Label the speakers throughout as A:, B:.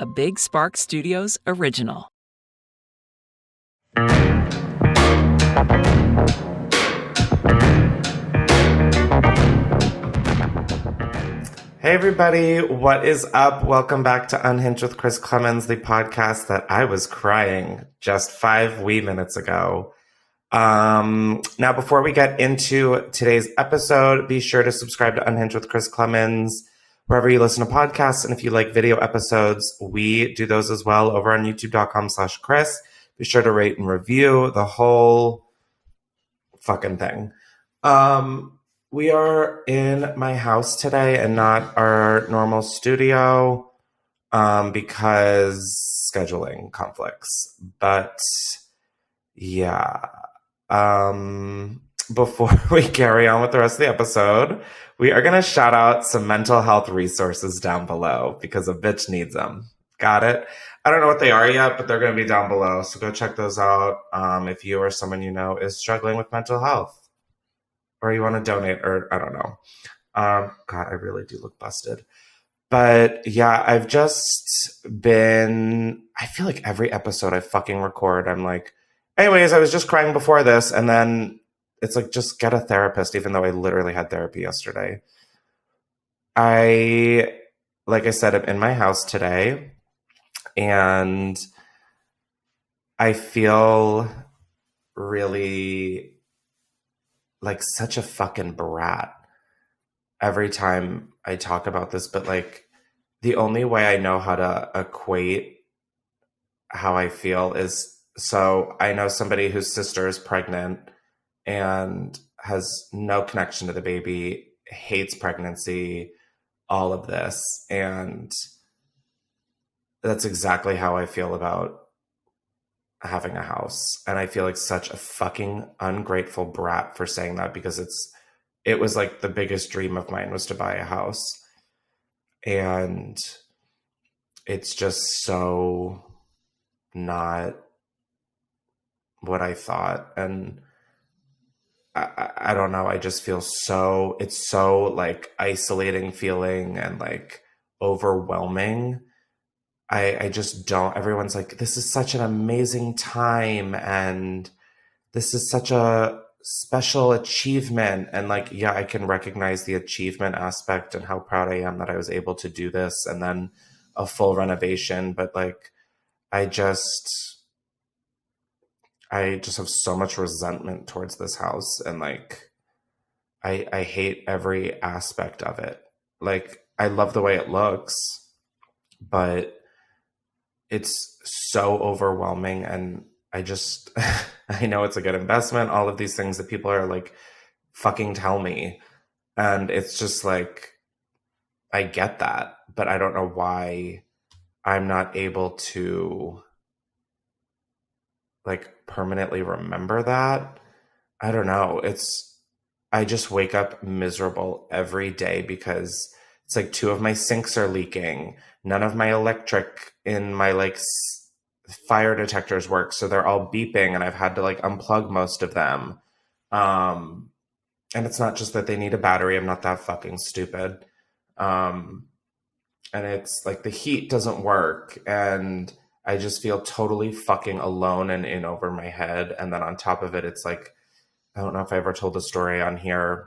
A: a Big Spark Studios original.
B: Hey everybody, what is up? Welcome back to Unhinged with Chris Klemens, the podcast that I was crying just 5 wee minutes ago. Now, before we get into today's episode, be sure to subscribe to Unhinged with Chris Klemens wherever you listen to podcasts. And if you like video episodes, we do those as well over on youtube.com/Chris. Be sure to rate and review the whole fucking thing. We are in my house today and not our normal studio because scheduling conflicts. But yeah. Before we carry on with the rest of the episode, we are going to shout out some mental health resources down below because a bitch needs them. Got it? I don't know what they are yet, but they're going to be down below. So go check those out if you or someone you know is struggling with mental health. Or you want to donate, or I don't know. God, I really do look busted. But yeah, I've just been, I feel like every episode I fucking record, I'm like, anyways, I was just crying before this, and then it's like, just get a therapist, even though I literally had therapy yesterday. Like I said, I'm in my house today, and I feel really like such a fucking brat every time I talk about this, but like the only way I know how to equate how I feel is, so I know somebody whose sister is pregnant and has no connection to the baby, hates pregnancy, all of this. And that's exactly how I feel about having a house. And I feel like such a fucking ungrateful brat for saying that, because it was like the biggest dream of mine was to buy a house. And it's just so not what I thought. And I don't know. I just feel it's so like isolating feeling and like overwhelming. I just don't. Everyone's like, this is such an amazing time and this is such a special achievement. And like, yeah, I can recognize the achievement aspect and how proud I am that I was able to do this and then a full renovation. But like, I just have so much resentment towards this house, and like I hate every aspect of it. Like, I love the way it looks, but it's so overwhelming, and I just I know it's a good investment, all of these things that people are like fucking tell me, and it's just like, I get that, but I don't know why I'm not able to like permanently remember that. I don't know. I just wake up miserable every day because it's like 2 of my sinks are leaking. None of my electric in my like fire detectors work. So they're all beeping and I've had to like unplug most of them. And it's not just that they need a battery. I'm not that fucking stupid. And it's like the heat doesn't work, and I just feel totally fucking alone and in over my head. And then on top of it, it's like, I don't know if I ever told the story on here.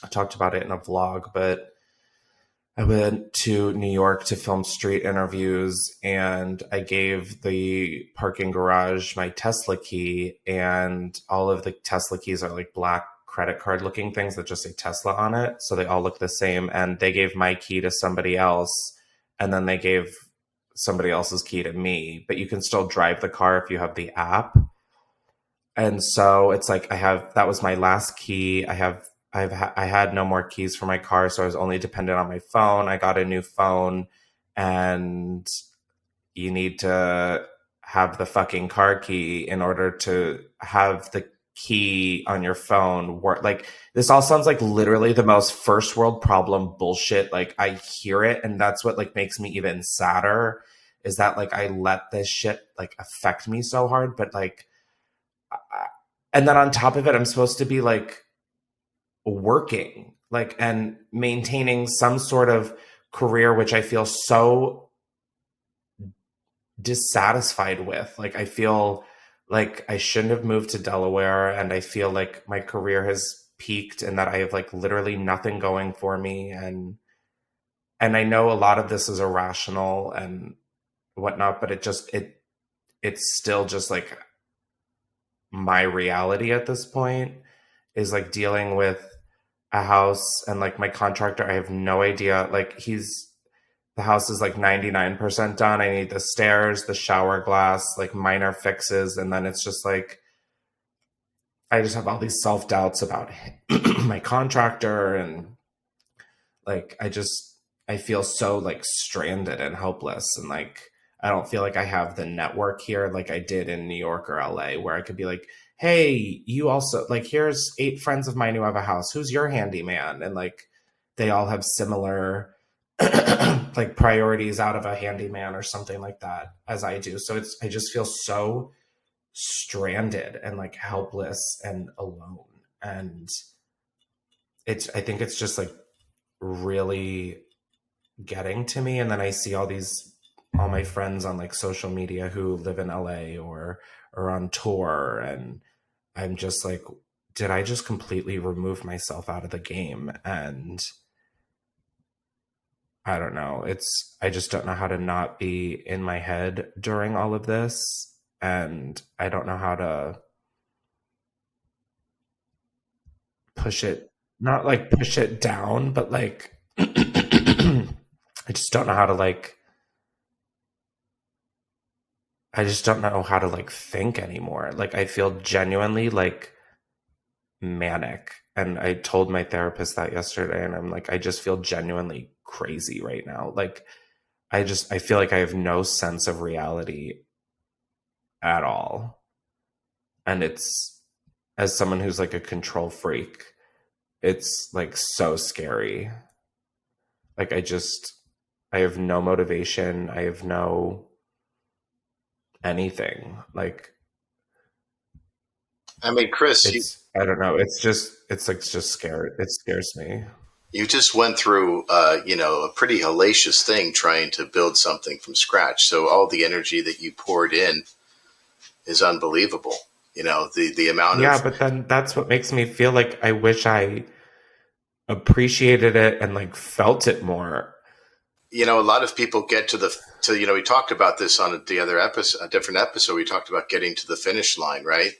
B: I talked about it in a vlog, but I went to New York to film street interviews, and I gave the parking garage my Tesla key, and all of the Tesla keys are like black credit card looking things that just say Tesla on it. So they all look the same, and they gave my key to somebody else, and then they gave somebody else's key to me, but you can still drive the car if you have the app. And so it's like, that was my last key. I had no more keys for my car, so I was only dependent on my phone. I got a new phone, and you need to have the fucking car key in order to have the key on your phone work. Like, this all sounds like literally the most first world problem bullshit. Like, I hear it, and that's what like makes me even sadder, is that like I let this shit like affect me so hard. But like, and then on top of it, I'm supposed to be like working like and maintaining some sort of career, which I feel so dissatisfied with. Like, I feel like I shouldn't have moved to Delaware, and I feel like my career has peaked and that I have like literally nothing going for me. And I know a lot of this is irrational and whatnot, but it's still just like my reality at this point is like dealing with a house, and like my contractor, I have no idea. Like, the house is like 99% done. I need the stairs, the shower glass, like minor fixes. And then it's just like, I just have all these self doubts about my contractor. And like, I feel so like stranded and helpless. And like, I don't feel like I have the network here like I did in New York or LA, where I could be like, hey, you also, like, here's 8 friends of mine who have a house. Who's your handyman? And like, they all have similar like priorities out of a handyman or something like that as I do. So I just feel so stranded and like helpless and alone. And I think it's just like really getting to me. And then I see all my friends on like social media who live in LA or on tour, and I'm just like, did I just completely remove myself out of the game? And I don't know. I just don't know how to not be in my head during all of this. And I don't know how to not like push it down, but like, I just don't know how to like, I just don't know how to like think anymore. Like, I feel genuinely like manic. And I told my therapist that yesterday, and I'm like, I just feel genuinely crazy right now. Like, I feel like I have no sense of reality at all. And it's, as someone who's like a control freak, it's like so scary. Like, I have no motivation. I have no anything. Like,
C: I mean, Chris,
B: I don't know. It's just scared. It scares me.
C: you just went through, a pretty hellacious thing trying to build something from scratch. So all the energy that you poured in is unbelievable. The amount of...
B: Yeah, but then that's what makes me feel like I wish I appreciated it and like felt it more.
C: A lot of people get we talked about this on a different episode. We talked about getting to the finish line, right?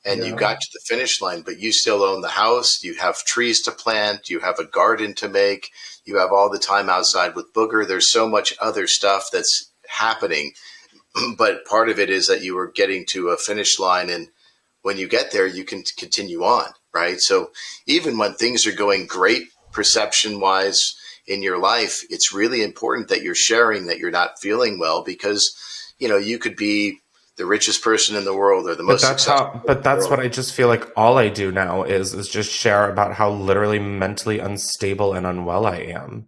C: And
B: Yeah.
C: You got to the finish line, but you still own the house. You have trees to plant. You have a garden to make. You have all the time outside with Booger. There's so much other stuff that's happening. But part of it is that you were getting to a finish line. And when you get there, you can continue on, right? So even when things are going great perception-wise in your life, it's really important that you're sharing that you're not feeling well, because, you could be the richest person in the world or the most successful.
B: But that's what I just feel like all I do now is just share about how literally mentally unstable and unwell I am.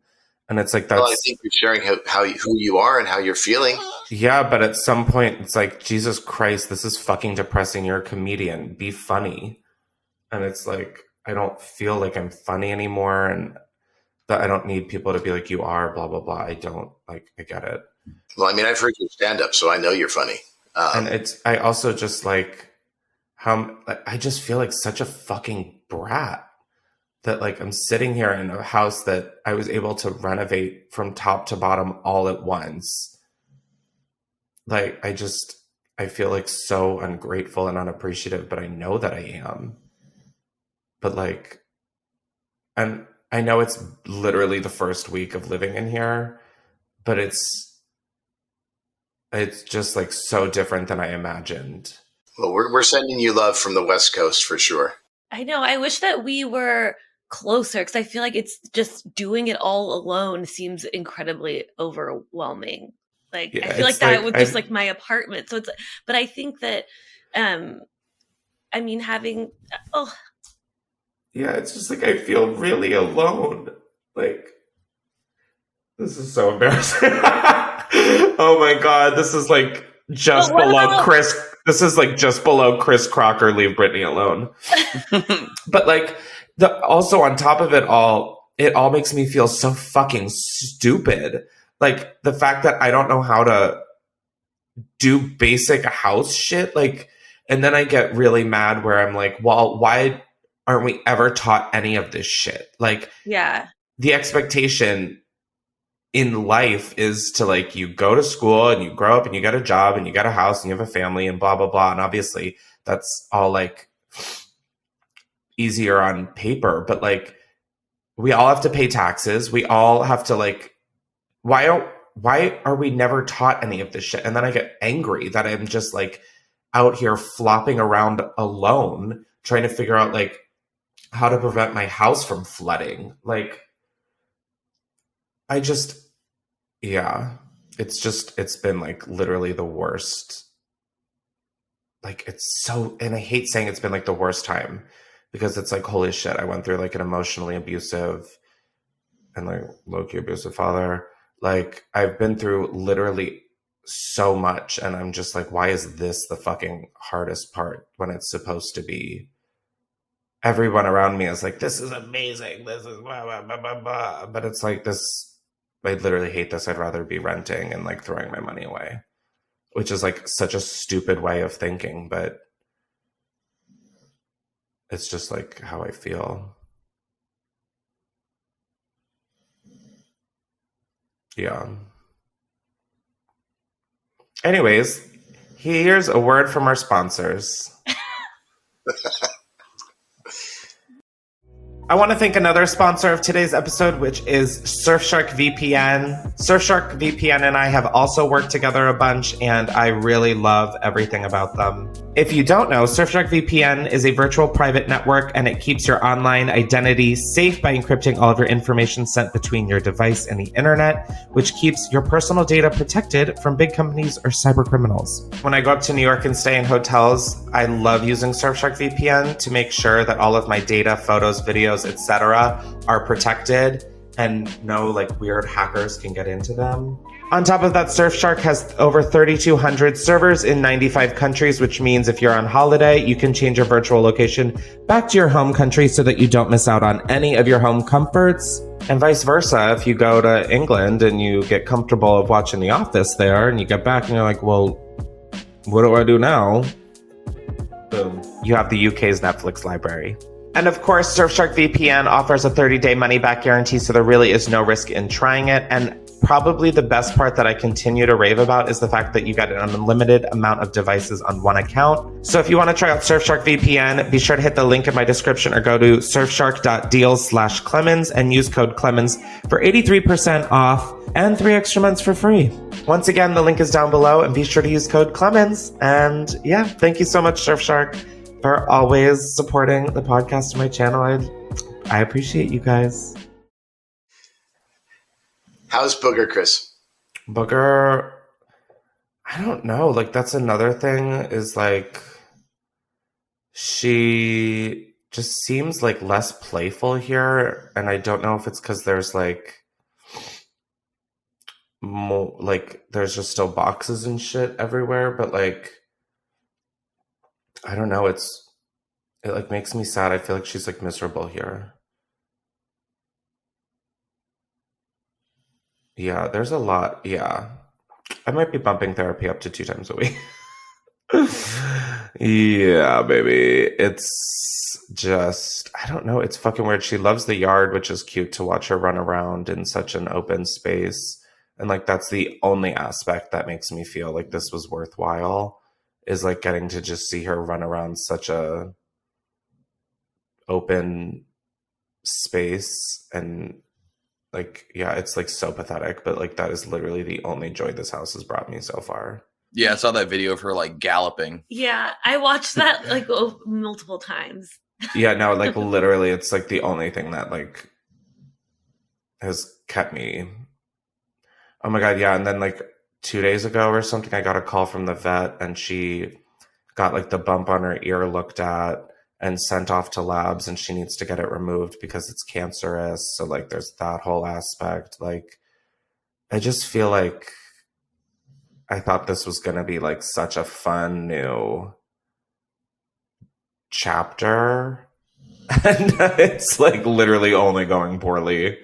B: And it's like,
C: I think you're sharing who you are and how you're feeling.
B: Yeah, but at some point it's like, Jesus Christ, this is fucking depressing. You're a comedian. Be funny. And it's like, I don't feel like I'm funny anymore, and that I don't need people to be like, you are, blah, blah, blah. I don't, like, I get it.
C: Well, I mean, I've heard you stand up, so I know you're funny.
B: And I also just like I just feel like such a fucking brat that like I'm sitting here in a house that I was able to renovate from top to bottom all at once. Like, I feel like so ungrateful and unappreciative, but I know that I am. But like, and I know it's literally the first week of living in here, but it's just like so different than I imagined.
C: Well, we're sending you love from the West Coast for sure.
D: I know. I wish that we were closer, because I feel like it's just doing it all alone seems incredibly overwhelming. Like, yeah, I feel like that with just like my apartment. So it's, but I think that, I mean,
B: yeah, it's just like I feel really alone. Like, this is so embarrassing. Oh my God, this is like just below Chris. This is like just below Chris Crocker, leave Britney alone. But like, also on top of it all makes me feel so fucking stupid. Like, the fact that I don't know how to do basic house shit. Like, and then I get really mad where I'm like, well, why aren't we ever taught any of this shit? Like,
D: yeah,
B: the expectation in life is to like, you go to school and you grow up and you get a job and you get a house and you have a family and blah, blah, blah. And obviously that's all like easier on paper, but like, we all have to pay taxes. We all have to like, why are we never taught any of this shit? And then I get angry that I'm just like out here flopping around alone, trying to figure out like how to prevent my house from flooding. Like, it's been like literally the worst. Like, and I hate saying it's been like the worst time because it's like, holy shit, I went through like an emotionally abusive and like low-key abusive father. Like, I've been through literally so much, and I'm just like, why is this the fucking hardest part when it's supposed to be? Everyone around me is like, this is amazing. This is blah, blah, blah, blah, blah. But it's like this, I literally hate this. I'd rather be renting and like throwing my money away, which is like such a stupid way of thinking, but it's just like how I feel. Yeah. Anyways, here's a word from our sponsors. I want to thank another sponsor of today's episode, which is Surfshark VPN. Surfshark VPN and I have also worked together a bunch, and I really love everything about them. If you don't know, Surfshark VPN is a virtual private network, and it keeps your online identity safe by encrypting all of your information sent between your device and the internet, which keeps your personal data protected from big companies or cyber criminals. When I go up to New York and stay in hotels, I love using Surfshark VPN to make sure that all of my data, photos, videos, etc. are protected and no like weird hackers can get into them. On top of that, Surfshark has over 3,200 servers in 95 countries, which means if you're on holiday, you can change your virtual location back to your home country so that you don't miss out on any of your home comforts. And vice versa, if you go to England and you get comfortable of watching The Office there and you get back and you're like, well, what do I do now? Boom. You have the UK's Netflix library. And of course, Surfshark VPN offers a 30-day money-back guarantee, so there really is no risk in trying it. And probably the best part that I continue to rave about is the fact that you get an unlimited amount of devices on one account. So if you want to try out Surfshark VPN, be sure to hit the link in my description or go to surfshark.deals/Klemens and use code Klemens for 83% off and 3 extra months for free. Once again, the link is down below, and be sure to use code Klemens. And yeah, thank you so much, Surfshark, for always supporting the podcast and my channel. I appreciate you guys.
C: How's Booger, Chris?
B: Booger, I don't know. Like, that's another thing is like, she just seems like less playful here. And I don't know if it's because there's like, more, like, there's just still boxes and shit everywhere. But like, I don't know. It like makes me sad. I feel like she's like miserable here. Yeah, there's a lot. Yeah. I might be bumping therapy up to 2 times a week. Yeah, baby. It's just, I don't know. It's fucking weird. She loves the yard, which is cute to watch her run around in such an open space. And like, that's the only aspect that makes me feel like this was worthwhile, is like getting to just see her run around such a open space. And like, yeah, it's like so pathetic, but like that is literally the only joy this house has brought me so far.
E: Yeah, I saw that video of her like galloping.
D: Yeah, I watched that like multiple times.
B: Yeah, no, like literally it's like the only thing that like has kept me. Oh my God, yeah. And then like 2 days ago or something, I got a call from the vet, and she got like the bump on her ear looked at and sent off to labs, and she needs to get it removed because it's cancerous. So like there's that whole aspect. Like, I just feel like I thought this was going to be like such a fun new chapter, and it's like literally only going poorly.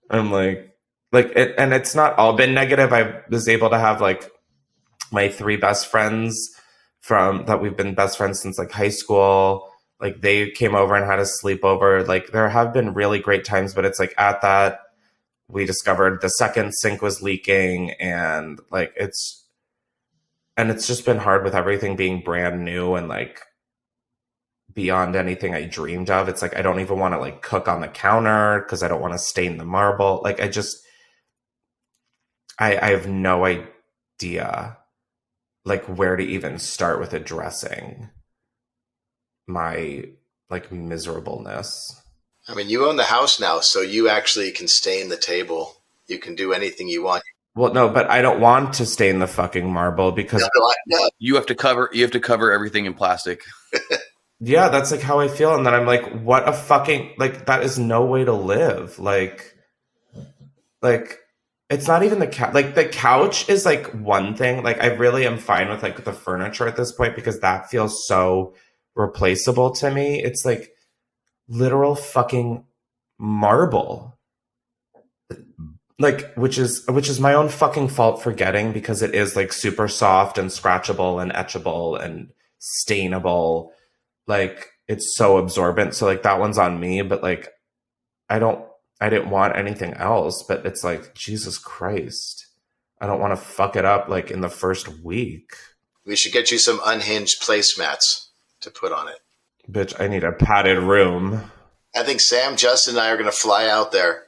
B: I'm like it, and it's not all been negative. I was able to have like my 3 best friends that we've been best friends since like high school, like they came over and had a sleepover. Like there have been really great times, but it's like at that we discovered the second sink was leaking, and like it's just been hard with everything being brand new and like beyond anything I dreamed of. It's like I don't even want to like cook on the counter because I don't want to stain the marble. Like I have no idea like where to even start with addressing my like miserableness.
C: I mean, you own the house now, so you actually can stain the table. You can do anything you want.
B: Well, no, but I don't want to stain the fucking marble because
C: no.
E: You have to cover everything in plastic.
B: Yeah, that's like how I feel. And then I'm like, what a fucking, like, that is no way to live. Like it's not even the couch. Like the couch is like one thing. Like I really am fine with like the furniture at this point because that feels so replaceable to me. It's like literal fucking marble. Like, which is my own fucking fault for getting, because it is like super soft and scratchable and etchable and stainable. Like it's so absorbent. So like that one's on me, but like I didn't want anything else, but it's like, Jesus Christ, I don't want to fuck it up like in the first week.
C: We should get you some Unhinged placemats to put on it.
B: Bitch, I need a padded room.
C: I think Sam, Justin, and I are going to fly out there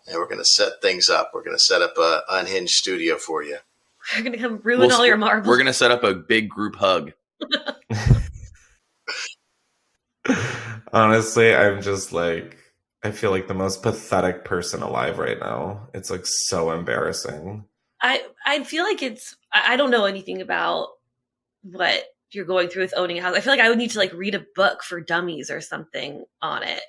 C: and we're going to set things up. We're going to set up an Unhinged studio for you.
D: We're going to come ruin all your marbles.
E: We're going to set up a big group hug.
B: Honestly, I'm just like, I feel like the most pathetic person alive right now. It's like so embarrassing.
D: I feel like I don't know anything about what you're going through with owning a house. I feel like I would need to like read a book for dummies or something on it.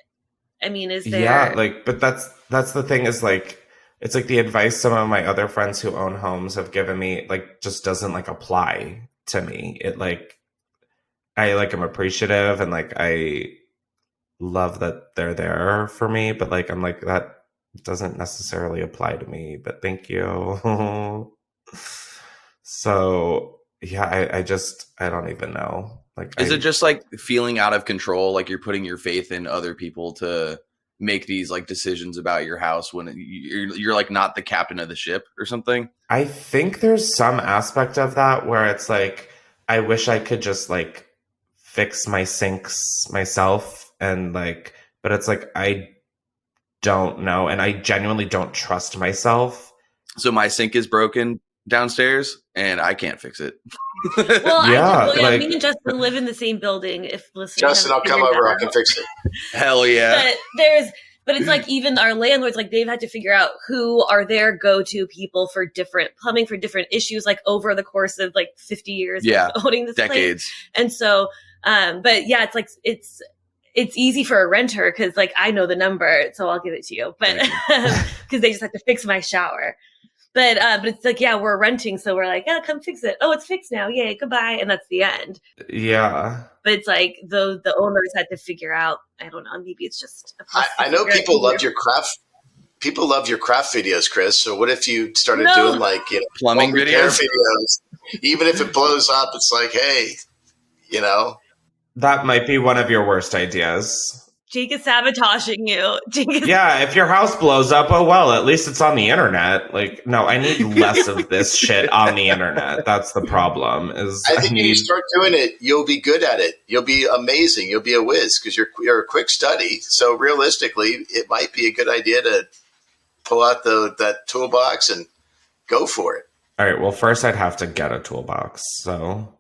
D: I mean, is there...
B: Yeah, like, but that's the thing is like, it's like the advice some of my other friends who own homes have given me, like, just doesn't like apply to me. It like, I like am appreciative and like I love that they're there for me, but like I'm like, that doesn't necessarily apply to me, but thank you. So yeah, I don't even know. Like,
E: is it just like feeling out of control? Like you're putting your faith in other people to make these like decisions about your house when you're like not the captain of the ship or something?
B: I think there's some aspect of that where it's like, I wish I could just like fix my sinks myself, and like, but it's like, I don't know. And I genuinely don't trust myself.
E: So my sink is broken downstairs and I can't fix it.
D: Well,
B: yeah, like,
D: me and Justin live in the same building. If listening,
C: Justin, I'll come over. I can fix it.
E: Hell yeah.
D: But it's like even our landlords, like they've had to figure out who are their go-to people for different plumbing, for different issues, like over the course of like 50 years of owning this
E: decades.
D: place. And so, but yeah, it's like, it's easy for a renter because like I know the number, so I'll give it to you. But because they just have to fix my shower. But it's like, yeah, we're renting, so we're like, yeah, come fix it. Oh, it's fixed now. Yay, goodbye. And that's the end.
B: Yeah.
D: But it's like the owners had to figure out, I don't know, maybe it's just
C: I know people love your craft. People love your craft videos, Chris. So what if you started doing like, you know,
E: plumbing videos?
C: Even if it blows up, it's like, hey, you know.
B: That might be one of your worst ideas.
D: Jake is sabotaging you.
B: Yeah, if your house blows up, oh well, at least it's on the internet. Like, no, I need less of this shit on the internet. That's the problem.
C: I think when you start doing it, you'll be good at it. You'll be amazing. You'll be a whiz because you're a quick study. So realistically, it might be a good idea to pull out that toolbox and go for it.
B: All right. Well, first I'd have to get a toolbox. So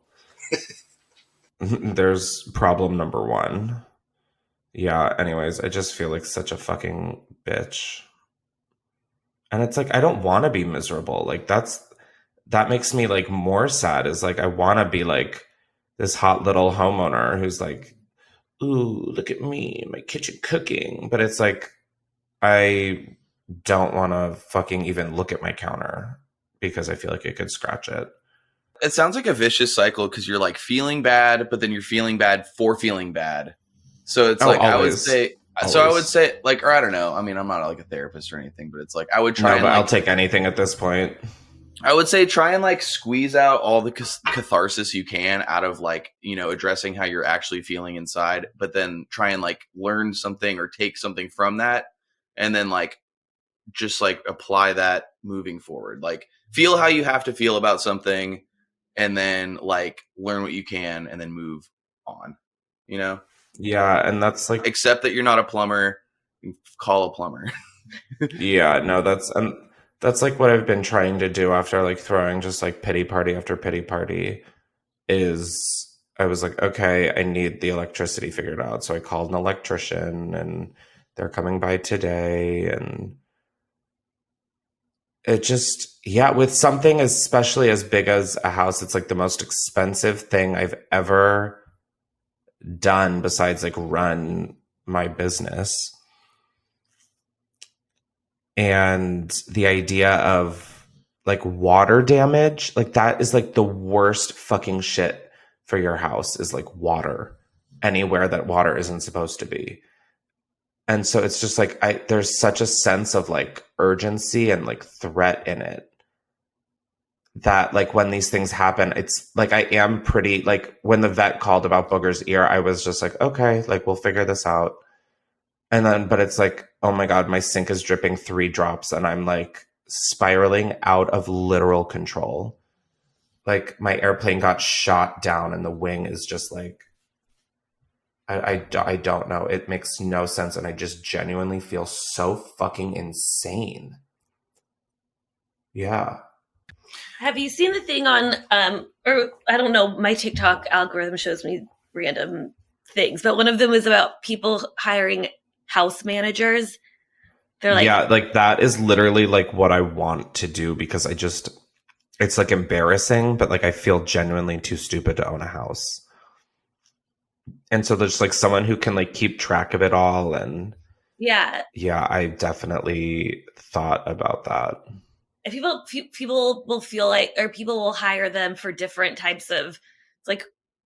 B: there's problem number one. Yeah, anyways, I just feel like such a fucking bitch. And it's like, I don't want to be miserable. Like that makes me like more sad, is like, I want to be like this hot little homeowner who's like, ooh, look at me, my kitchen cooking. But it's like, I don't want to fucking even look at my counter because I feel like I could scratch it.
E: It sounds like a vicious cycle because you're like feeling bad, but then you're feeling bad for feeling bad. So it's like,
B: always.
E: I would say like, or I don't know. I mean, I'm not like a therapist or anything, but it's like, I would try.
B: No, but I'll take anything at this point.
E: I would say try and like squeeze out all the catharsis you can out of like, addressing how you're actually feeling inside, but then try and like learn something or take something from that. And then like, just like apply that moving forward. Like feel how you have to feel about something and then like learn what you can and then move on,
B: Yeah. And that's like,
E: accept that you're not a plumber, call a plumber.
B: Yeah, no, that's like what I've been trying to do after like throwing just like pity party after pity party is I was like, okay, I need the electricity figured out. So I called an electrician and they're coming by today. And it just, yeah, with something especially as big as a house, it's like the most expensive thing I've ever done besides like run my business. And the idea of like water damage, like that is like the worst fucking shit for your house is like water anywhere that water isn't supposed to be. And so it's just like, there's such a sense of like urgency and like threat in it that like when these things happen, it's like, I am pretty like when the vet called about Booger's ear, I was just like, okay, like we'll figure this out. And then, but it's like, oh my God, my sink is dripping 3 drops and I'm like spiraling out of literal control. Like my airplane got shot down and the wing is just like, I don't know. It makes no sense. And I just genuinely feel so fucking insane. Yeah.
D: Have you seen the thing on, or I don't know, my TikTok algorithm shows me random things, but one of them was about people hiring house managers. They're like,
B: yeah, like that is literally like what I want to do because it's like embarrassing, but like I feel genuinely too stupid to own a house. And so there's like someone who can like keep track of it all. And yeah, I definitely thought about that.
D: And people will feel like, or people will hire them for different types of like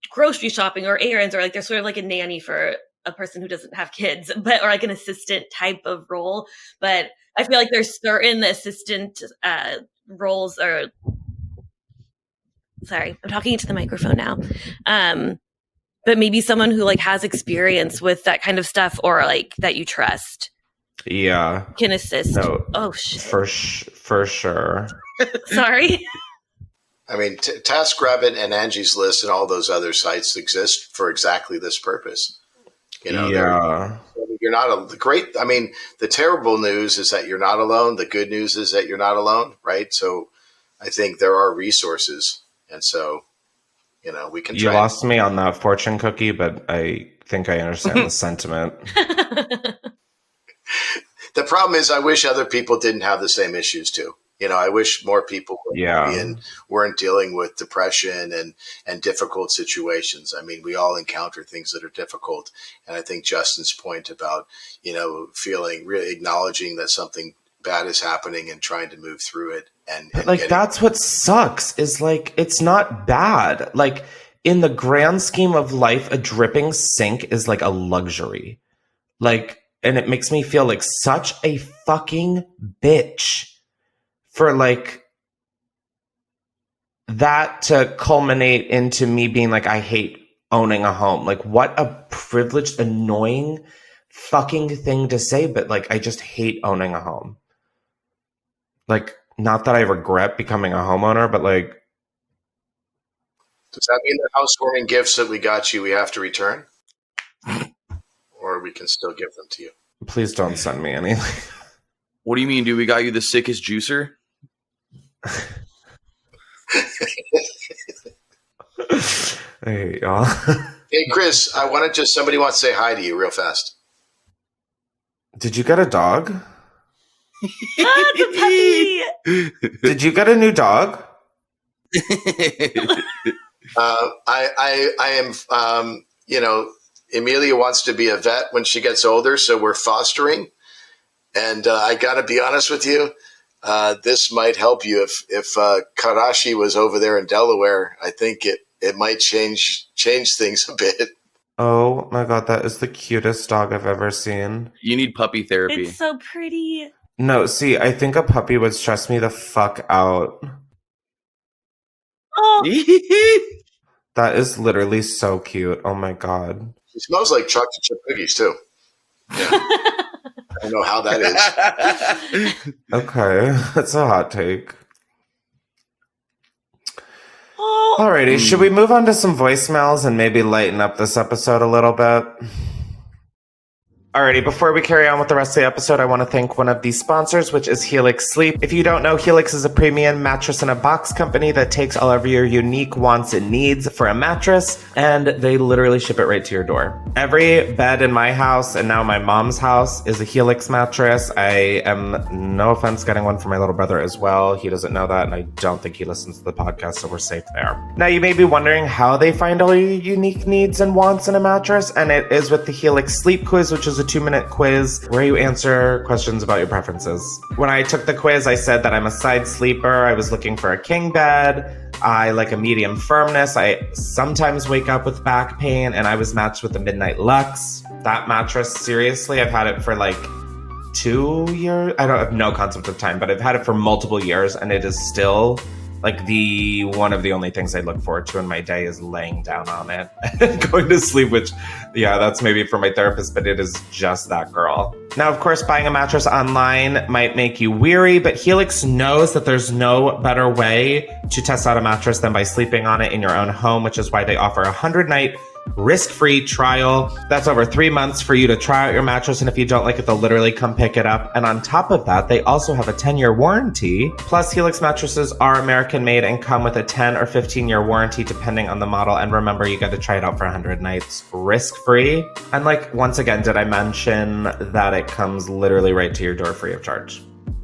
D: grocery shopping or errands, or like they're sort of like a nanny for a person who doesn't have kids, but or like an assistant type of role. But I feel like there's certain assistant roles or sorry, I'm talking into the microphone now. But maybe someone who like has experience with that kind of stuff or like that you trust.
B: Yeah.
D: Can assist.
B: No,
D: oh shit.
B: For sure.
D: Sorry.
C: I mean, TaskRabbit and Angie's List and all those other sites exist for exactly this purpose.
B: Yeah.
C: You're not the terrible news is that you're not alone. The good news is that you're not alone, right? So I think there are resources. And so, we can try.
B: You lost me on that fortune cookie, but I think I understand the sentiment.
C: The problem is I wish other people didn't have the same issues too. I wish more people weren't dealing with depression and difficult situations. I mean, we all encounter things that are difficult. And I think Justin's point about, feeling, really acknowledging that something bad is happening and trying to move through it.
B: But like, that's what sucks is like, it's not bad. Like in the grand scheme of life, a dripping sink is like a luxury. Like, and it makes me feel like such a fucking bitch for like that to culminate into me being like, I hate owning a home. Like what a privileged, annoying fucking thing to say, but like, I just hate owning a home. Like, not that I regret becoming a homeowner, but like.
C: Does that mean the housewarming gifts that we got you, we have to return? Or we can still give them to you?
B: Please don't send me anything.
E: What do you mean? Do we got you the sickest juicer?
B: Hey, y'all.
C: Hey, Chris, somebody wants to say hi to you real fast.
B: Did you get a dog?
D: The puppy!
B: Did you get a new dog?
C: I am, Amelia wants to be a vet when she gets older, so we're fostering. And I got to be honest with you, this might help you. If Karashi was over there in Delaware, I think it might change things a bit.
B: Oh my God, that is the cutest dog I've ever seen.
E: You need puppy therapy.
D: It's so pretty.
B: No, see, I think a puppy would stress me the fuck out.
D: Oh.
B: That is literally so cute. Oh my God.
C: She smells like chocolate chip cookies too. Yeah. I don't know how that is.
B: Okay, that's a hot take. Alrighty, should we move on to some voicemails and maybe lighten up this episode a little bit? Alrighty, before we carry on with the rest of the episode, I want to thank one of the sponsors, which is Helix Sleep. If you don't know, Helix is a premium mattress in a box company that takes all of your unique wants and needs for a mattress, and they literally ship it right to your door. Every bed in my house, and now my mom's house, is a Helix mattress. I am, no offense, getting one for my little brother as well. He doesn't know that, and I don't think he listens to the podcast, so we're safe there. Now, you may be wondering how they find all your unique needs and wants in a mattress, and it is with the Helix Sleep Quiz, which is a 2-minute quiz where you answer questions about your preferences. When I took the quiz, I said that I'm a side sleeper. I was looking for a king bed. I like a medium firmness. I sometimes wake up with back pain, and I was matched with the Midnight Lux. That mattress, seriously, I've had it for like 2 years. I don't have no concept of time, but I've had it for multiple years, and it is still like one of the only things I look forward to in my day is laying down on it and going to sleep, which, yeah, that's maybe for my therapist, but it is just that girl. Now, of course, buying a mattress online might make you weary, but Helix knows that there's no better way to test out a mattress than by sleeping on it in your own home, which is why they offer a 100-night risk-free trial. That's over 3 months for you to try out your mattress, and if you don't like it, they'll literally come pick it up. And on top of that, they also have a 10-year warranty. Plus, Helix mattresses are American-made and come with a 10 or 15-year warranty depending on the model. And remember, you got to try it out for 100 nights risk-free. And like, once again, did I mention that it comes literally right to your door free of charge?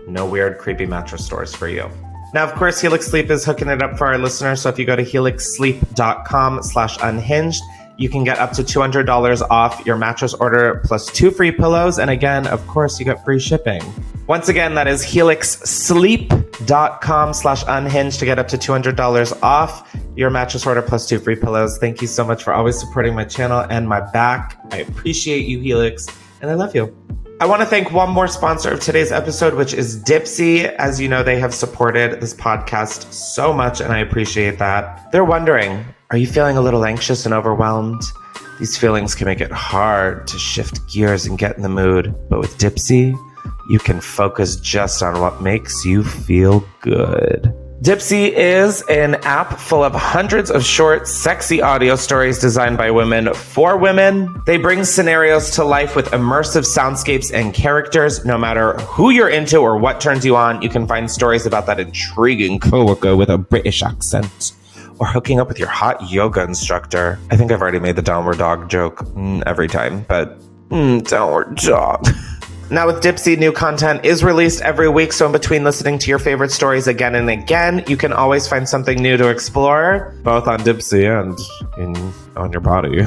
B: No weird, creepy mattress stores for you. Now, of course, Helix Sleep is hooking it up for our listeners. So if you go to helixsleep.com/unhinged, you can get up to $200 off your mattress order plus 2 free pillows. And again, of course, you get free shipping. Once again, that is helixsleep.com/unhinged to get up to $200 off your mattress order plus 2 free pillows. Thank you so much for always supporting my channel and my back. I appreciate you, Helix, and I love you. I want to thank one more sponsor of today's episode, which is Dipsea. As you know, they have supported this podcast so much, and I appreciate that. They're wondering, are you feeling a little anxious and overwhelmed? These feelings can make it hard to shift gears and get in the mood. But with Dipsea, you can focus just on what makes you feel good. Dipsea is an app full of hundreds of short, sexy audio stories designed by women for women. They bring scenarios to life with immersive soundscapes and characters. No matter who you're into or what turns you on, you can find stories about that intriguing coworker with a British accent, or hooking up with your hot yoga instructor. I think I've already made the downward dog joke every time, but downward dog. Now with Dipsea, new content is released every week, so in between listening to your favorite stories again and again, you can always find something new to explore, both on Dipsea and on your body.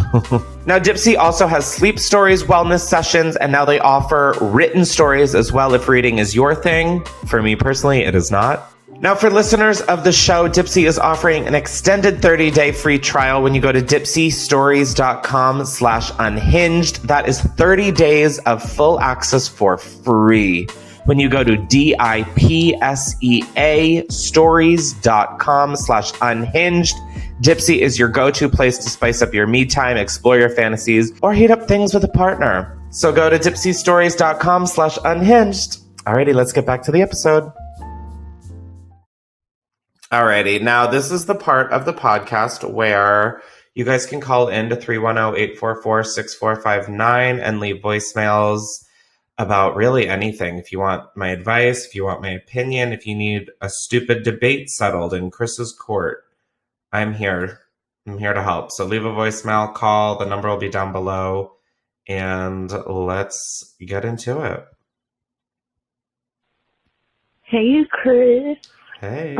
B: Now Dipsea also has sleep stories, wellness sessions, and now they offer written stories as well if reading is your thing. For me personally, it is not. Now, for listeners of the show, Dipsea is offering an extended 30-day free trial when you go to dipseastories.com/unhinged. That is 30 days of full access for free. When you go to DIPSEA stories.com/unhinged, Dipsea is your go-to place to spice up your me time, explore your fantasies, or heat up things with a partner. So go to dipseastories.com/unhinged. Alrighty, let's get back to the episode. Alrighty, now this is the part of the podcast where you guys can call in to 310-844-6459 and leave voicemails about really anything. If you want my advice, if you want my opinion, if you need a stupid debate settled in Chris's court, I'm here. I'm here to help. So leave a voicemail, call, the number will be down below, and let's get into it.
F: Hey, Chris.
B: Hey.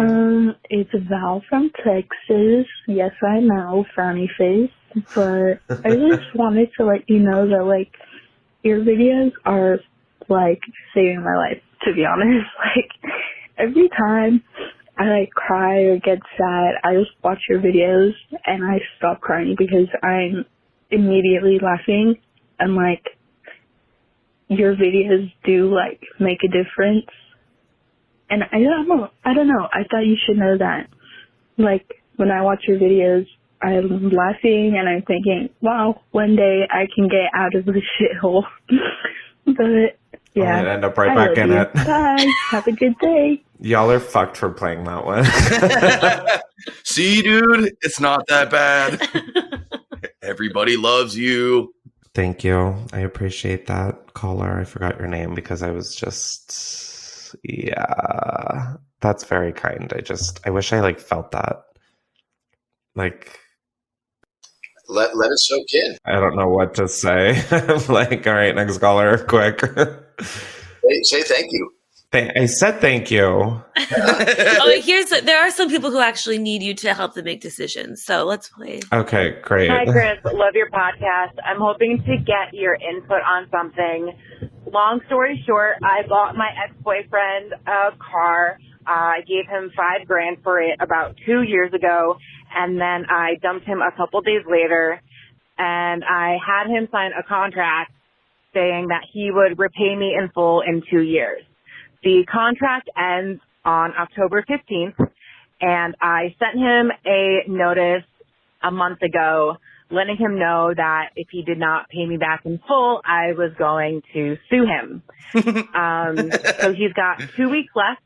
F: It's Val from Texas. Yes, I know, frowny face. But I just wanted to let you know that, like, your videos are, like, saving my life, to be honest. Like, every time I, like, cry or get sad, I just watch your videos and I stop crying because I'm immediately laughing. And, like, your videos do, like, make a difference. And I don't know. I thought you should know that. Like, when I watch your videos, I'm laughing and I'm thinking, wow, one day I can get out of this shithole. But yeah,
B: I'm gonna end up right back in it.
F: Bye. Have a good day.
B: Y'all are fucked for playing that one.
E: See, dude, it's not that bad. Everybody loves you.
B: Thank you. I appreciate that, caller. I forgot your name because I was just, yeah, that's very kind. I wish I felt that.
C: Let it soak in.
B: I don't know what to say. All right, next caller, quick.
C: Say thank you.
B: I said thank you.
D: There are some people who actually need you to help them make decisions. So let's play.
B: Okay, great.
G: Hi, Chris. Love your podcast. I'm hoping to get your input on something. Long story short, I bought my ex-boyfriend a car. I gave him $5,000 for it about 2 years ago, and then I dumped him a couple days later, and I had him sign a contract saying that he would repay me in full in 2 years. The contract ends on October 15th, and I sent him a notice a month ago letting him know that if he did not pay me back in full, I was going to sue him. So he's got 2 weeks left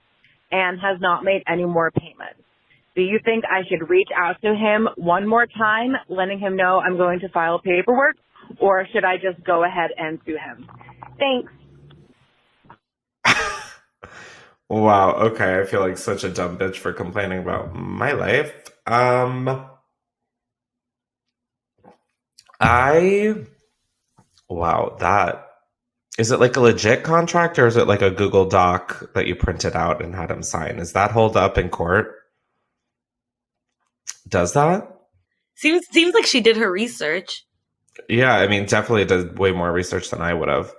G: and has not made any more payments. Do you think I should reach out to him one more time, letting him know I'm going to file paperwork, or should I just go ahead and sue him? Thanks.
B: Wow, okay. I feel like such a dumb bitch for complaining about my life. Wow, that is it a legit contract, or is it a Google Doc that you printed out and had him sign? Is that hold up in court? Does that?
D: Seems like she did her research.
B: Yeah, I mean, definitely did way more research than I would have.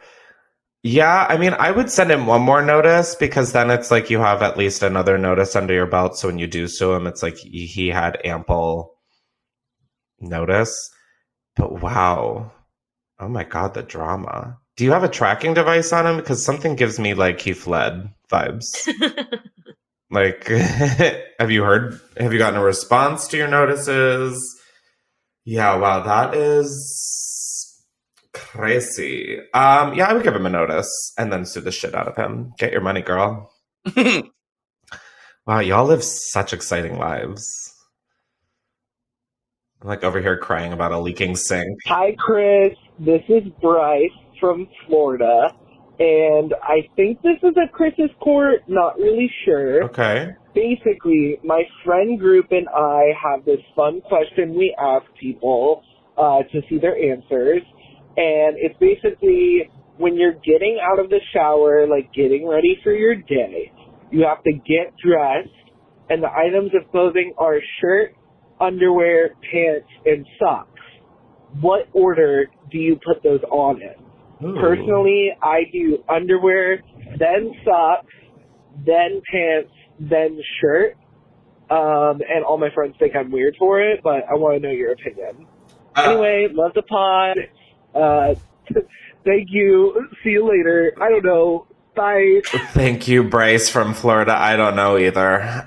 B: Yeah, I mean, I would send him one more notice, because then it's you have at least another notice under your belt. So when you do sue him, it's he had ample notice. But wow. Oh my God, the drama. Do you have a tracking device on him? Because something gives me he fled vibes. Have you gotten a response to your notices? Yeah, wow, that is crazy. Yeah, I would give him a notice and then sue the shit out of him. Get your money, girl. Wow, y'all live such exciting lives. I'm over here crying about a leaking sink.
H: Hi, Chris. This is Bryce from Florida. And I think this is a Chris's court, not really sure.
B: Okay.
H: Basically, my friend group and I have this fun question we ask people to see their answers. And it's basically when you're getting out of the shower, getting ready for your day, you have to get dressed, and the items of clothing are shirt, underwear, pants, and socks. What order do you put those on in? Ooh. Personally, I do underwear, then socks, then pants, then shirt. And all my friends think I'm weird for it, but I want to know your opinion. Anyway, love the pod. Thank you. See you later. I don't know. Bye.
B: Thank you, Bryce from Florida. I don't know either.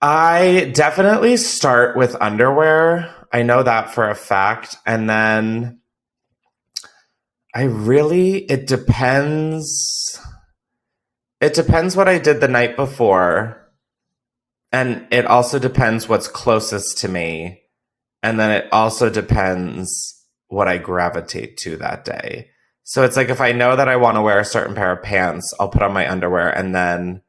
B: I definitely start with underwear. I know that for a fact. And then it depends. It depends what I did the night before. And it also depends what's closest to me. And then it also depends what I gravitate to that day. So it's if I know that I want to wear a certain pair of pants, I'll put on my underwear, and then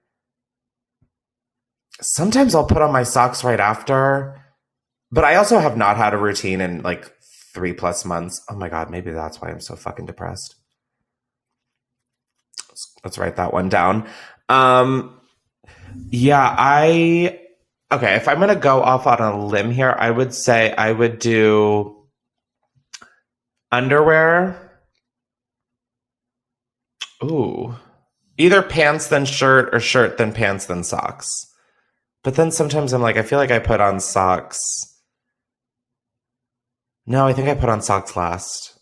B: sometimes I'll put on my socks right after. But I also have not had a routine in 3+ months. Oh my God, maybe that's why I'm so fucking depressed. Let's write that one down. Okay, if I'm going to go off on a limb here, I would say I would do underwear. Ooh. Either pants then shirt, or shirt then pants then socks. But then sometimes I'm I feel I put on socks. No, I think I put on socks last.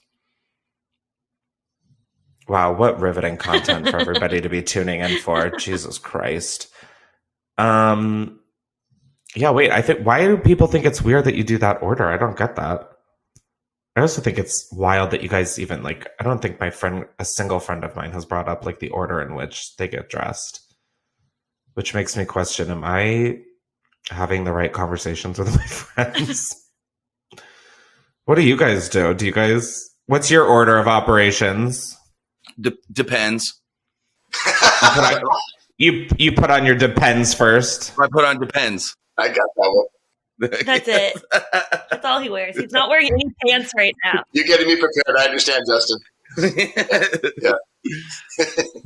B: Wow, what riveting content for everybody to be tuning in for. Jesus Christ. Yeah, wait, why do people think it's weird that you do that order? I don't get that. I also think it's wild that you guys even like, I don't think a single friend of mine has brought up like the order in which they get dressed, which makes me question, am I having the right conversations with my friends? What do you guys do? What's your order of operations?
E: Depends.
B: You put on your depends first.
E: I put on depends.
C: I got that one.
D: That's it. That's all he wears. He's not wearing any pants right now.
C: You're getting me prepared. I understand, Justin. Yeah.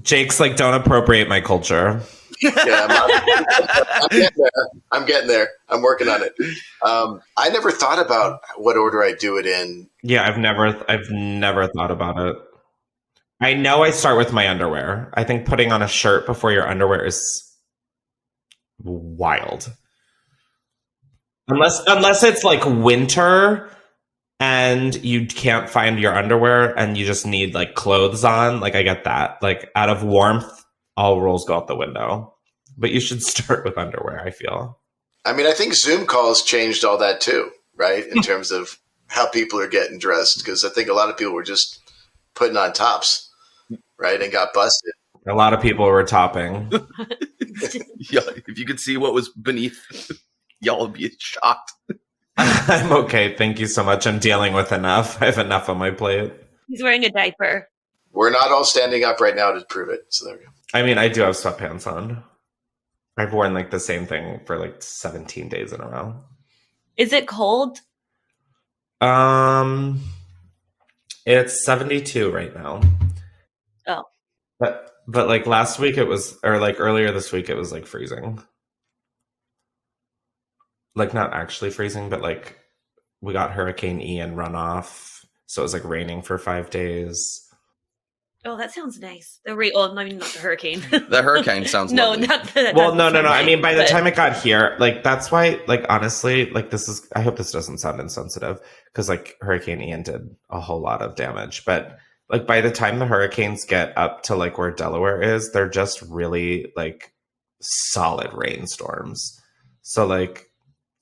B: Jake's like, don't appropriate my culture.
C: Yeah, I'm getting there. I'm working on it. I never thought about what order I do it in.
B: Yeah, I've never thought about it. I know I start with my underwear. I think putting on a shirt before your underwear is wild. Unless it's like winter and you can't find your underwear and you just need like clothes on. Like I get that. Like out of warmth, all rules go out the window. But you should start with underwear, I feel.
C: I mean, I think Zoom calls changed all that too, right? In terms of how people are getting dressed. Because I think a lot of people were just putting on tops, right? And got busted.
B: A lot of people were topping.
E: Yeah, if you could see what was beneath, y'all would be shocked.
B: I'm okay. Thank you so much. I'm dealing with enough. I have enough on my plate.
D: He's wearing a diaper.
C: We're not all standing up right now to prove it. So there we go.
B: I mean, I do have sweatpants on. I've worn like the same thing for like 17 days in a row.
D: Is it cold?
B: It's 72 right now.
D: Oh.
B: But like last week it was, or like earlier this week it was like freezing. Like not actually freezing, but like we got Hurricane Ian runoff, so it was like raining for 5 days.
D: Oh, that sounds nice. I mean, not the hurricane.
E: The hurricane sounds
D: no,
E: lovely.
D: not that.
B: Well, no. I mean, by the time it got here, like that's why, like honestly, like I hope this doesn't sound insensitive because like Hurricane Ian did a whole lot of damage, but like by the time the hurricanes get up to like where Delaware is, they're just really like solid rainstorms. So like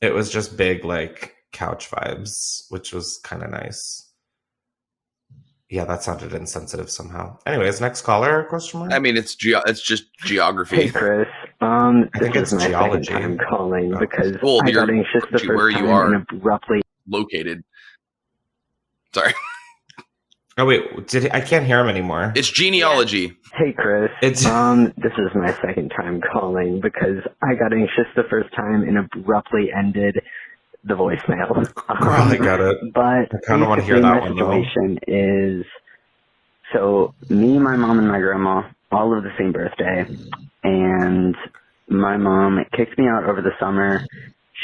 B: it was just big like couch vibes, which was kind of nice. Yeah, that sounded insensitive somehow. Anyways, next caller, question mark?
E: I mean, it's just geography.
I: Hey, Chris.
B: I think
I: this
B: it's
I: is my
B: geology.
I: second time calling because
E: Well,
I: I got anxious the first
E: where
I: time
E: you are
I: and abruptly
E: located. Sorry.
B: Oh wait, I can't hear him anymore.
E: It's genealogy.
I: Hey, Chris.
B: It's
I: this is my second time calling because I got anxious the first time and abruptly ended the voicemail.
B: I got it.
I: But
B: I kind of want to hear that
I: my
B: one though.
I: situation is, so me, my mom, and my grandma all have the same birthday, and my mom kicked me out over the summer.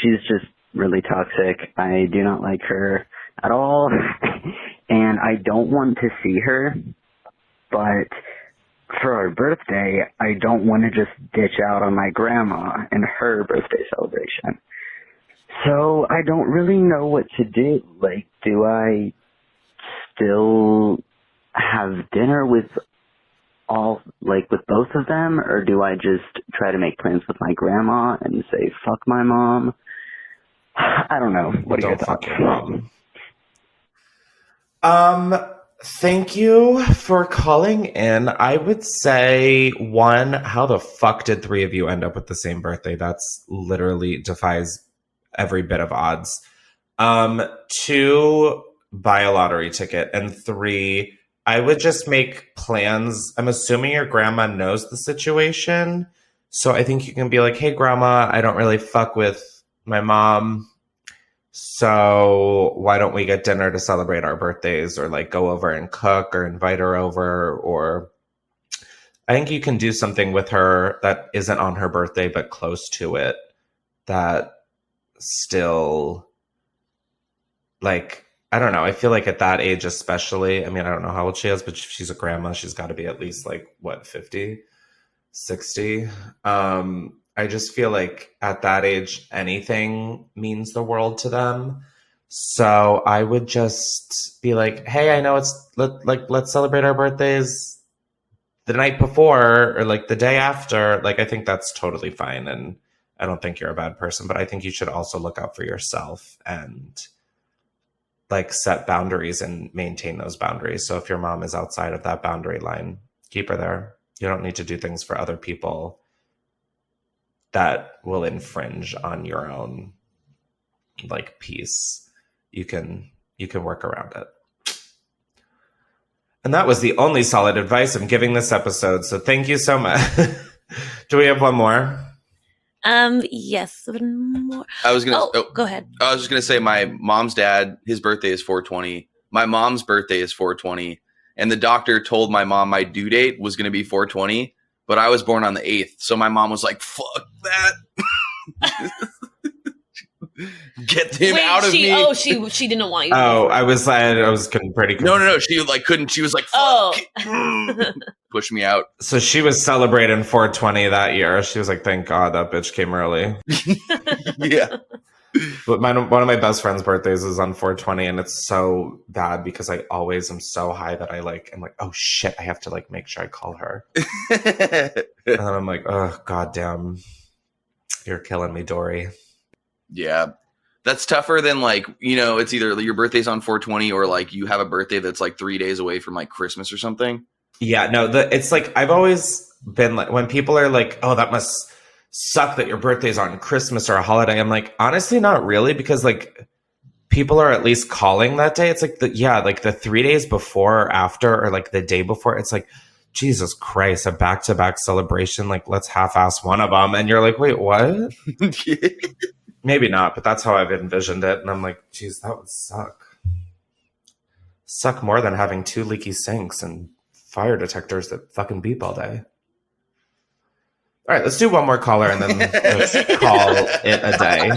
I: She's just really toxic. I do not like her at all, and I don't want to see her, but for our birthday, I don't want to just ditch out on my grandma and her birthday celebration. So I don't really know what to do. Like, do I still have dinner with with both of them, or do I just try to make plans with my grandma and say, fuck my mom? I don't know. What are your thoughts?
B: Thank you for calling in. I would say, one, how the fuck did three of you end up with the same birthday? That's literally defies every bit of odds. Two, buy a lottery ticket. And three, I would just make plans. I'm assuming your grandma knows the situation. So I think you can be like, hey, grandma, I don't really fuck with my mom. So why don't we get dinner to celebrate our birthdays, or like go over and cook or invite her over? Or I think you can do something with her that isn't on her birthday, but close to it, that still, like, I don't know. I feel like at that age, especially, I mean, I don't know how old she is, but if she's a grandma, she's got to be at least like, what, 50, 60? I just feel like at that age, anything means the world to them. So I would just be like, hey, I know let's celebrate our birthdays the night before or like the day after. Like, I think that's totally fine. And I don't think you're a bad person, but I think you should also look out for yourself and like set boundaries and maintain those boundaries. So if your mom is outside of that boundary line, keep her there. You don't need to do things for other people that will infringe on your own like peace. You can work around it. And that was the only solid advice I'm giving this episode. So thank you so much. Do we have one more?
D: Yes, one more.
E: Go
D: ahead.
E: I was just gonna say my mom's dad, his birthday is 4/20. My mom's birthday is 4/20, and the doctor told my mom my due date was gonna be 4/20, but I was born on the 8th, so my mom was like, "Fuck that." Get him out of me.
D: Oh, she didn't want you.
B: Oh, I was pretty.
E: No. She like couldn't. She was like, "Fuck." Push me out.
B: So she was celebrating 420 that year. She was like, "Thank God that bitch came early."
E: Yeah.
B: But one of my best friend's birthdays is on 420, and it's so bad because I always am so high that I'm like, "Oh shit, I have to like make sure I call her." And then I'm like, "Oh goddamn, you're killing me, Dory."
E: Yeah. That's tougher than like, it's either your birthday's on 4/20 or like you have a birthday that's like 3 days away from like Christmas or something.
B: Yeah, no, it's like I've always been like, when people are like, "Oh, that must suck that your birthday's on Christmas or a holiday." I'm like, honestly, not really, because like people are at least calling that day. It's like the 3 days before or after, or like the day before. It's like, Jesus Christ, a back-to-back celebration. Like, let's half-ass one of them. And you're like, wait, what? Maybe not, but that's how I've envisioned it. And I'm like, geez, that would suck. Suck more than having 2 leaky sinks and fire detectors that fucking beep all day. All right, let's do one more caller and then let's call it a day.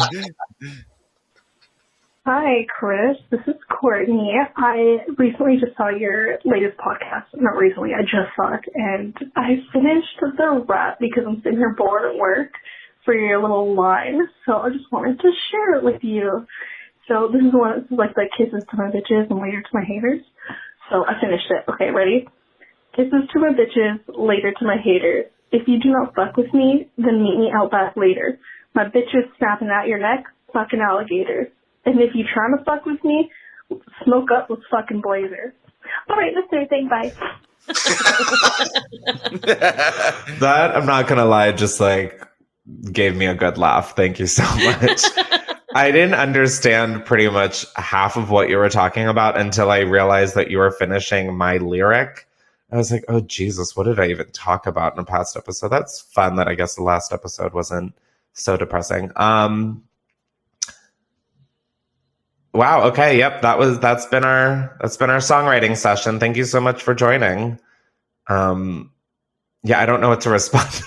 F: Hi, Chris. This is Courtney. I recently just saw your latest podcast. Not recently, I just saw it. And I finished the rap because I'm sitting here bored at work for your little line. So I just wanted to share it with you. So this is like the kisses to my bitches and later to my haters. So I finished it. Okay, ready? Kisses to my bitches, later to my haters. If you do not fuck with me, then meet me out back later. My bitches snapping at your neck, fucking alligators. And if you trying to fuck with me, smoke up with fucking blazers. All right, that's everything. Bye.
B: That, I'm not going to lie, just like gave me a good laugh. Thank you so much. I didn't understand pretty much half of what you were talking about until I realized that you were finishing my lyric. I was like, oh, Jesus, what did I even talk about in a past episode? That's fun that I guess the last episode wasn't so depressing. Wow. Okay. Yep. That's been our songwriting session. Thank you so much for joining. Yeah, I don't know what to respond to.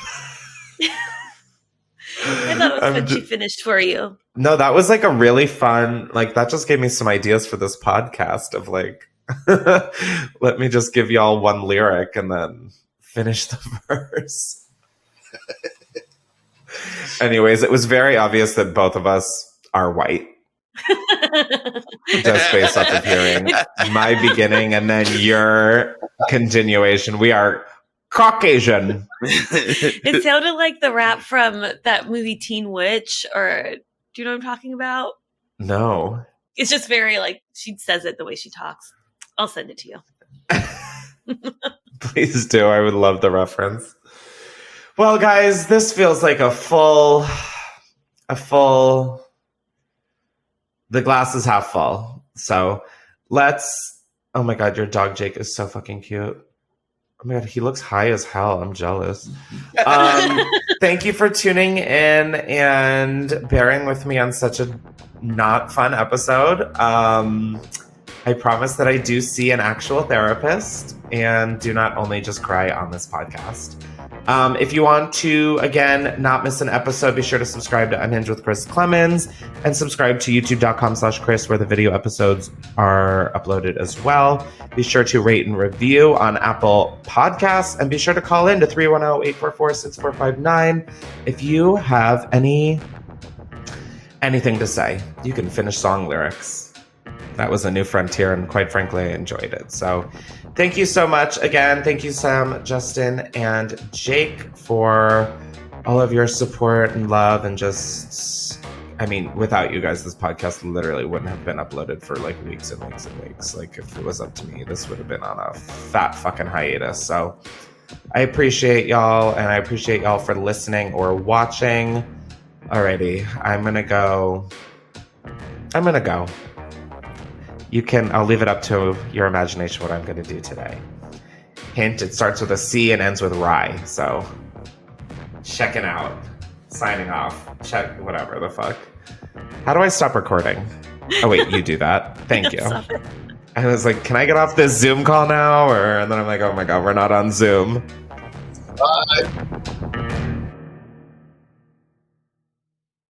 D: I thought it was when she finished for you.
B: No, that was like a really fun, like that just gave me some ideas for this podcast of like, let me just give y'all one lyric and then finish the verse. Anyways, it was very obvious that both of us are white. Just based off of hearing my beginning and then your continuation. We are Caucasian.
D: It sounded like the rap from that movie Teen Witch, or do you know what I'm talking about?
B: No.
D: It's just very like, she says it the way she talks. I'll send it to you.
B: Please do. I would love the reference. Well, guys, this feels like a full, the glass is half full. So oh my God, your dog Jake is so fucking cute. Oh my God, he looks high as hell. I'm jealous. Thank you for tuning in and bearing with me on such a not fun episode. I promise that I do see an actual therapist and do not only just cry on this podcast. If you want to, again, not miss an episode, be sure to subscribe to Unhinged with Chris Klemens and subscribe to youtube.com/Chris, where the video episodes are uploaded as well. Be sure to rate and review on Apple Podcasts and be sure to call in to 310-844-6459 if you have anything to say. You can finish song lyrics. That was a new frontier, and quite frankly, I enjoyed it. So thank you so much. Again, thank you, Sam, Justin, and Jake for all of your support and love, and just, I mean, without you guys, this podcast literally wouldn't have been uploaded for like weeks and weeks and weeks. Like, if it was up to me, this would have been on a fat fucking hiatus. So I appreciate y'all, and I appreciate y'all for listening or watching. Alrighty, I'm gonna go. I'll leave it up to your imagination what I'm gonna do today. Hint, it starts with a C and ends with rye, so checking out, signing off, check, whatever the fuck. How do I stop recording? Oh wait, you do that. Thank you. I was like, can I get off this Zoom call now? And then I'm like, oh my God, we're not on Zoom.
C: Bye.